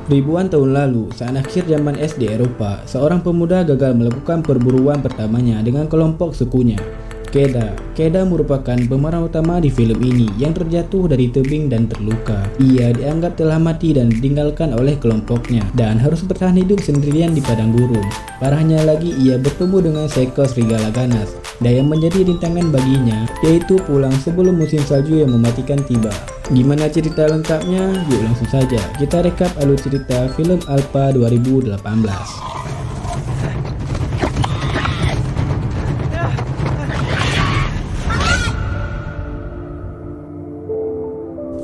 Ribuan tahun lalu, saat akhir zaman es di Eropa, seorang pemuda gagal melakukan perburuan pertamanya dengan kelompok sukunya. Keda merupakan pemeran utama di film ini yang terjatuh dari tebing dan terluka. Ia dianggap telah mati dan ditinggalkan oleh kelompoknya dan harus bertahan hidup sendirian di padang gurun. Parahnya lagi, ia bertemu dengan seekor serigala ganas dan yang menjadi rintangan baginya yaitu pulang sebelum musim salju yang mematikan tiba. Gimana cerita lengkapnya? Yuk langsung saja kita rekap alur cerita film Alpha 2018.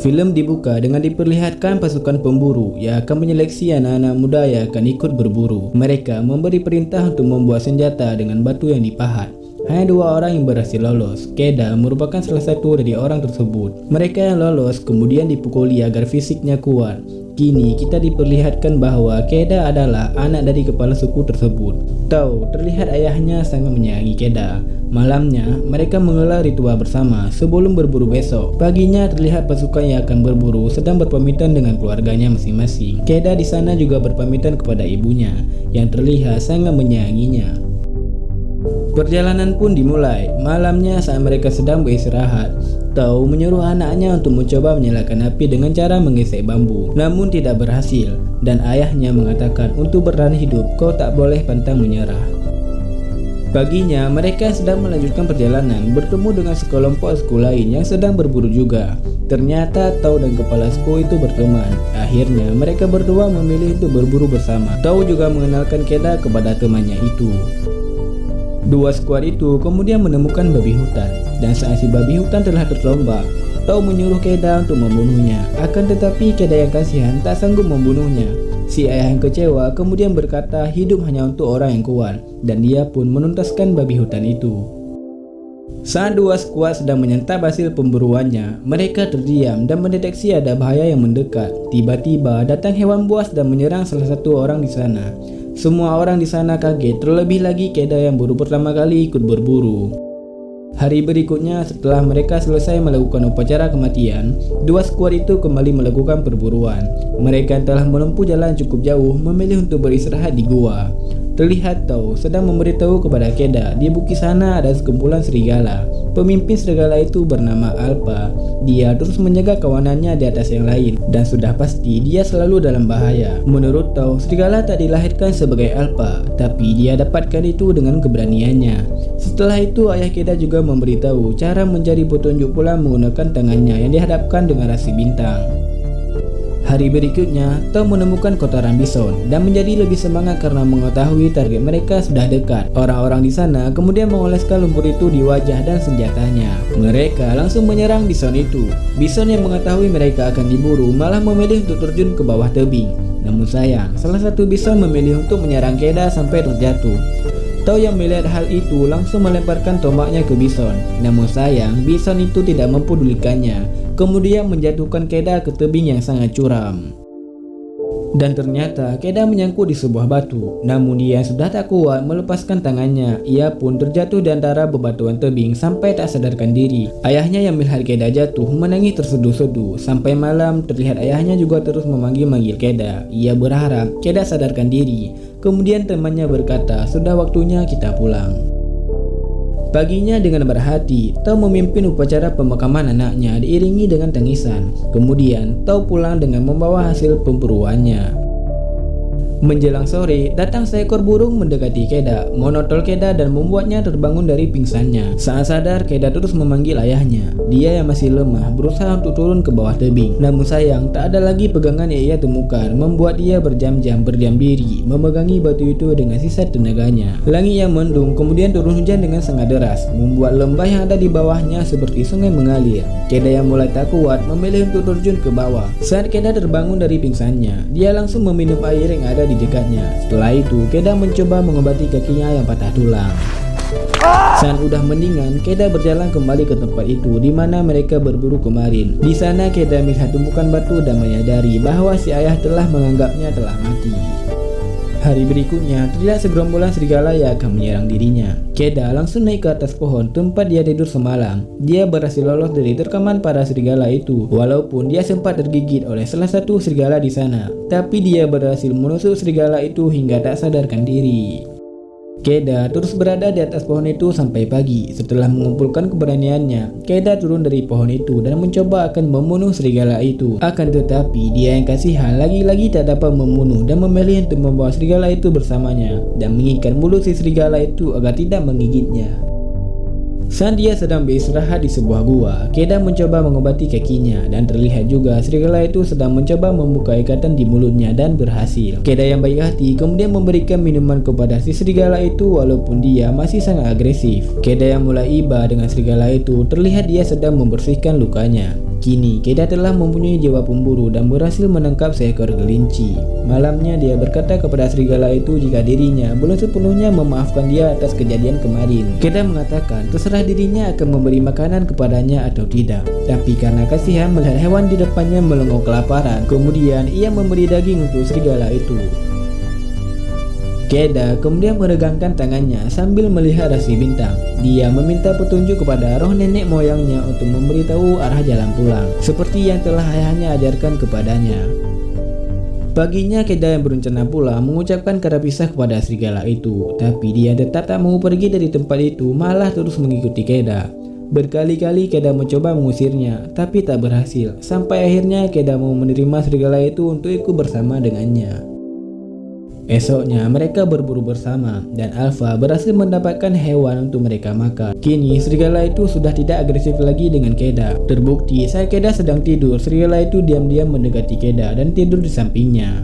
Film dibuka dengan diperlihatkan pasukan pemburu yang akan menyeleksi anak-anak muda yang akan ikut berburu. Mereka memberi perintah untuk membuat senjata dengan batu yang dipahat. Hanya 2 orang yang berhasil lolos. Keda merupakan salah satu dari orang tersebut. Mereka yang lolos kemudian dipukuli agar fisiknya kuat. Kini kita diperlihatkan bahwa Keda adalah anak dari kepala suku tersebut. Terlihat ayahnya sangat menyayangi Keda. Malamnya, mereka menggelar ritual bersama sebelum berburu besok. Paginya terlihat pasukan yang akan berburu sedang berpamitan dengan keluarganya masing-masing. Keda di sana juga berpamitan kepada ibunya yang terlihat sangat menyayanginya. Perjalanan pun dimulai. Malamnya saat mereka sedang beristirahat, Tao menyuruh anaknya untuk mencoba menyalakan api dengan cara menggesek bambu. Namun tidak berhasil dan ayahnya mengatakan untuk bertahan hidup kau tak boleh pantang menyerah. Paginya mereka sedang melanjutkan perjalanan bertemu dengan sekelompok suku lain yang sedang berburu juga. Ternyata Tao dan kepala suku itu berteman. Akhirnya mereka berdua memilih untuk berburu bersama. Tao juga mengenalkan Keda kepada temannya itu. 2 skuad itu kemudian menemukan babi hutan, dan saat si babi hutan telah tertombak, Tao menyuruh Keda untuk membunuhnya. Akan tetapi Keda yang kasihan tak sanggup membunuhnya. Si ayah yang kecewa kemudian berkata hidup hanya untuk orang yang kuat, dan dia pun menuntaskan babi hutan itu. Saat 2 skuad sedang menyantap hasil pemburuannya, mereka terdiam dan mendeteksi ada bahaya yang mendekat. Tiba-tiba datang hewan buas dan menyerang salah satu orang di sana. Semua orang di sana kaget, terlebih lagi Keda yang baru pertama kali ikut berburu. Hari berikutnya, setelah mereka selesai melakukan upacara kematian, 2 skuad itu kembali melakukan perburuan. Mereka yang telah menempuh jalan cukup jauh memilih untuk beristirahat di gua. Terlihat Tao sedang memberitahu kepada Keda di bukit sana ada sekumpulan serigala. Pemimpin serigala itu bernama Alpha. Dia terus menjaga kawanannya di atas yang lain dan sudah pasti dia selalu dalam bahaya. Menurut Tao, serigala tak dilahirkan sebagai Alpha, tapi dia dapatkan itu dengan keberaniannya. Setelah itu ayah Keda juga memberitahu cara mencari petunjuk pula menggunakan tangannya yang dihadapkan dengan rasi bintang. Hari berikutnya, Tao menemukan kotaran bison dan menjadi lebih semangat karena mengetahui target mereka sudah dekat. Orang-orang di sana kemudian mengoleskan lumpur itu di wajah dan senjatanya. Mereka langsung menyerang bison itu. Bison yang mengetahui mereka akan diburu malah memilih untuk terjun ke bawah tebing. Namun sayang, salah satu bison memilih untuk menyerang Keda sampai terjatuh. Tao yang melihat hal itu langsung melemparkan tombaknya ke bison. Namun sayang, bison itu tidak mempedulikannya, kemudian menjatuhkan Keda ke tebing yang sangat curam. Dan ternyata Keda menyangkut di sebuah batu. Namun dia sudah tak kuat melepaskan tangannya. Ia pun terjatuh di antara bebatuan tebing sampai tak sadarkan diri. Ayahnya yang melihat Keda jatuh menangis terseduh-seduh. Sampai malam terlihat ayahnya juga terus memanggil-manggil Keda. Ia berharap Keda sadarkan diri. Kemudian temannya berkata sudah waktunya kita pulang. Paginya dengan berhati, Tao memimpin upacara pemakaman anaknya diiringi dengan tangisan. Kemudian Tao pulang dengan membawa hasil pemburuannya. Menjelang sore, datang seekor burung mendekati Keda, menotol Keda dan membuatnya terbangun dari pingsannya. Saat sadar, Keda terus memanggil ayahnya. Dia yang masih lemah berusaha untuk turun ke bawah tebing. Namun sayang, tak ada lagi pegangan yang ia temukan, membuat dia berjam-jam berdiam diri, memegangi batu itu dengan sisa tenaganya. Langit yang mendung, kemudian turun hujan dengan sangat deras, membuat lembah yang ada di bawahnya seperti sungai mengalir. Keda yang mulai tak kuat memilih untuk terjun ke bawah. Saat Keda terbangun dari pingsannya, dia langsung meminum air yang ada di dekatnya. Setelah itu, Keda mencoba mengobati kakinya yang patah tulang. Saat udah mendingan, Keda berjalan kembali ke tempat itu di mana mereka berburu kemarin. Di sana Keda melihat tumpukan batu dan menyadari bahwa si ayah telah menganggapnya telah mati. Hari berikutnya, terlihat segerombolan serigala yang akan menyerang dirinya. Keda langsung naik ke atas pohon tempat dia tidur semalam. Dia berhasil lolos dari terkaman para serigala itu, walaupun dia sempat tergigit oleh salah satu serigala di sana. Tapi dia berhasil menusuk serigala itu hingga tak sadarkan diri. Keda terus berada di atas pohon itu sampai pagi. Setelah mengumpulkan keberaniannya, Keda turun dari pohon itu dan mencoba akan membunuh serigala itu. Akan tetapi dia yang kasihan lagi-lagi tak dapat membunuh dan memilih untuk membawa serigala itu bersamanya dan mengikat mulut si serigala itu agar tidak menggigitnya. Saat dia sedang beristirahat di sebuah gua, Keda mencoba mengobati kakinya dan terlihat juga serigala itu sedang mencoba membuka ikatan di mulutnya dan berhasil. Keda yang baik hati kemudian memberikan minuman kepada si serigala itu walaupun dia masih sangat agresif. Keda yang mulai iba dengan serigala itu, terlihat dia sedang membersihkan lukanya. Kini Keda telah mempunyai jiwa pemburu dan berhasil menangkap seekor kelinci. Malamnya dia berkata kepada serigala itu jika dirinya belum sepenuhnya memaafkan dia atas kejadian kemarin. Keda mengatakan terserah dirinya akan memberi makanan kepadanya atau tidak. Tapi karena kasihan melihat hewan di depannya melengok kelaparan, kemudian ia memberi daging untuk serigala itu. Keda kemudian meregangkan tangannya sambil melihat rasi bintang. Dia meminta petunjuk kepada roh nenek moyangnya untuk memberitahu arah jalan pulang, seperti yang telah ayahnya ajarkan kepadanya. Paginya Keda yang berencana pulang mengucapkan kata pisah kepada serigala itu, tapi dia tetap tak mau pergi dari tempat itu, malah terus mengikuti Keda. Berkali-kali Keda mencoba mengusirnya, tapi tak berhasil. Sampai akhirnya Keda mau menerima serigala itu untuk ikut bersama dengannya. Esoknya mereka berburu bersama dan Alpha berhasil mendapatkan hewan untuk mereka makan. Kini serigala itu sudah tidak agresif lagi dengan Keda. Terbukti saat Keda sedang tidur, serigala itu diam-diam mendekati Keda dan tidur di sampingnya.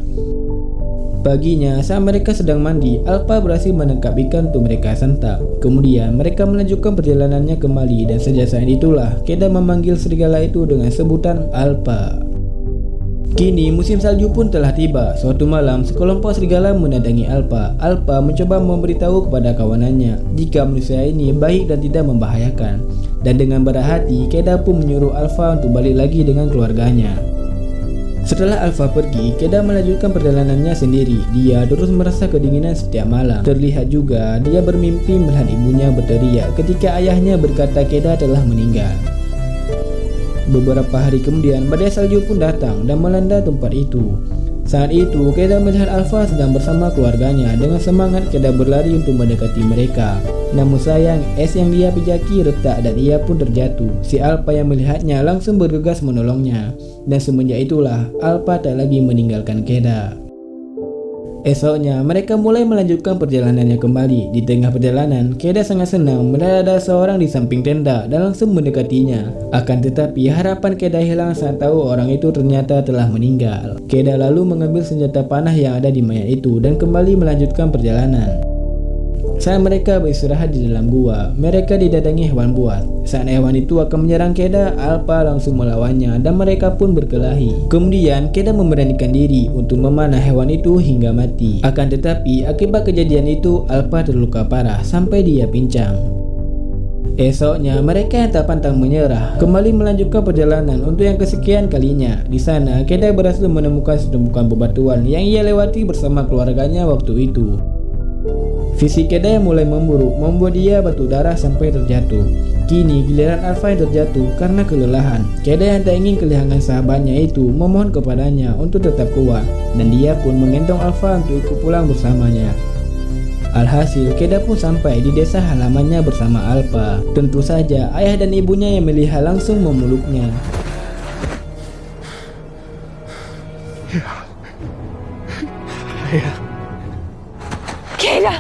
Paginya saat mereka sedang mandi, Alpha berhasil menangkap ikan untuk mereka santap. Kemudian mereka melanjutkan perjalanannya kembali dan sejak saat itulah Keda memanggil serigala itu dengan sebutan Alpha. Kini musim salju pun telah tiba. Suatu malam sekelompok serigala mendatangi Alpha. Alpha mencoba memberitahu kepada kawanannya jika manusia ini baik dan tidak membahayakan. Dan dengan berat hati, Keda pun menyuruh Alpha untuk balik lagi dengan keluarganya. Setelah Alpha pergi, Keda melanjutkan perjalanannya sendiri. Dia terus merasa kedinginan setiap malam. Terlihat juga dia bermimpi melihat ibunya berteriak ketika ayahnya berkata Keda telah meninggal. Beberapa hari kemudian, badai salju pun datang dan melanda tempat itu. Saat itu, Keda melihat Alpha sedang bersama keluarganya. Dengan semangat, Keda berlari untuk mendekati mereka. Namun sayang, es yang dia pijaki retak dan ia pun terjatuh. Si Alpha yang melihatnya langsung bergegas menolongnya. Dan semenjak itulah, Alpha tak lagi meninggalkan Keda. Esoknya, mereka mulai melanjutkan perjalanannya kembali. Di tengah perjalanan, Keda sangat senang melihat ada seorang di samping tenda dan langsung mendekatinya. Akan tetapi, harapan Keda hilang saat tahu orang itu ternyata telah meninggal. Keda lalu mengambil senjata panah yang ada di mayat itu dan kembali melanjutkan perjalanan. Saat mereka beristirahat di dalam gua, mereka didatangi hewan buas. Saat hewan itu akan menyerang Keda, Alpha langsung melawannya dan mereka pun berkelahi. Kemudian Keda memberanikan diri untuk memanah hewan itu hingga mati. Akan tetapi akibat kejadian itu, Alpha terluka parah sampai dia pincang. Esoknya mereka yang tak pantang menyerah kembali melanjutkan perjalanan untuk yang kesekian kalinya. Di sana Keda berhasil menemukan setumpukan bebatuan yang ia lewati bersama keluarganya waktu itu. Fisik Keda yang mulai memburuk membuat dia batuk darah sampai terjatuh. Kini giliran Alpha yang terjatuh karena kelelahan. Keda yang tak ingin kehilangan sahabatnya itu memohon kepadanya untuk tetap kuat, dan dia pun menggendong Alpha untuk ikut pulang bersamanya. Alhasil Keda pun sampai di desa halamannya bersama Alpha. Tentu saja ayah dan ibunya yang melihat langsung memeluknya. Ayah. Keda!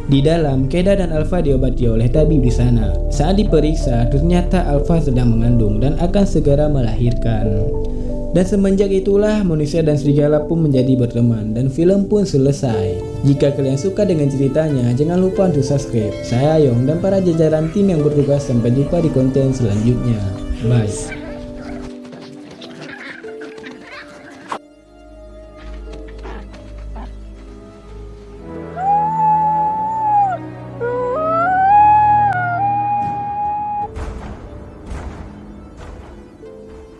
Di dalam, Keda dan Alpha diobati oleh tabib di sana. Saat diperiksa, ternyata Alpha sedang mengandung dan akan segera melahirkan. Dan semenjak itulah manusia dan serigala pun menjadi berteman dan film pun selesai. Jika kalian suka dengan ceritanya, jangan lupa untuk subscribe. Saya Ayong dan para jajaran tim yang bertugas, sampai jumpa di konten selanjutnya. Bye.